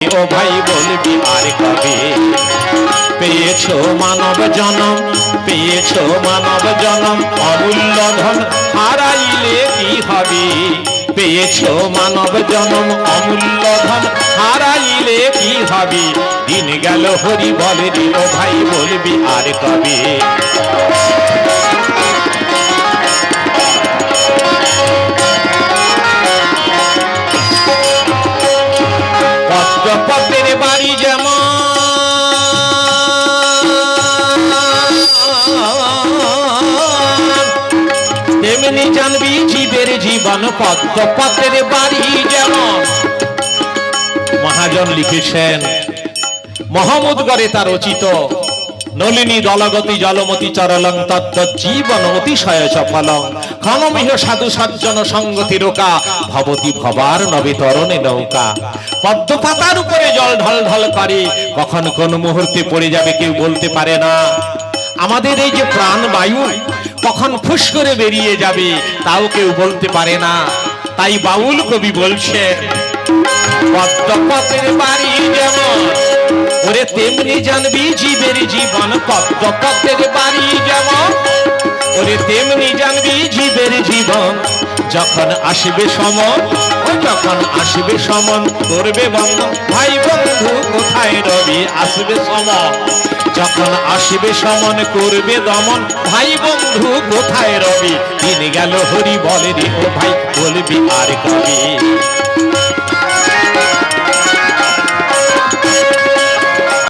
ও ভাই বলবি আর কবে পেয়েছো মানব জনম, পেয়েছো মানব জনম, অমূল্য ধন হারাইলে কি হবে? পেয়েছো মানব জনম, অমূল্য ধন হারাইলে কি হবে? দিন গেল হরি বলে রে ও ভাই বলবি আর কবে? পদ্মের বাড়ি যেমন তেমনি জানবি জীবের জীবন। পদ্মের বাড়ি যেমন মহাজন লিখেছেন, মহমুদগড়ে তার রচিত নলিনী দলগতি জলমতি চরলং তত্ত্ব জীবন অতিশয় সফলং ক্ষণমিহ সাধু সজ্জন সঙ্গতি রোকা ভবতি ভবার নবে তরণে নৌকা। পদ্ম পাতার উপরে জল ঢল ঢল করে, কখন কোন মুহূর্তে পড়ে যাবে কেউ বলতে পারে না। আমাদের এই যে প্রাণ বায়ু কখন ফুস করে বেরিয়ে যাবে তাও কেউ বলতে পারে না। তাই বাউল কবি বলছে, পদ্মপতের বাড়ি যেমন ওরে তেমনি জানবি জীবের জীবন। পদ্মপতের বাড়ি যেমন ওরে তেমনি জানবি জীবের জীবন। যখন আসবে সমন, যখন আসবে সমন করবে বন্ধন, ভাই বন্ধু কোথায় রবি? আসবে সমন, যখন আসবে সমন করবে দমন, ভাই বন্ধু কোথায় রবি? দিন গেল হরি বলে রে ও ভাই বলবি আর কবে?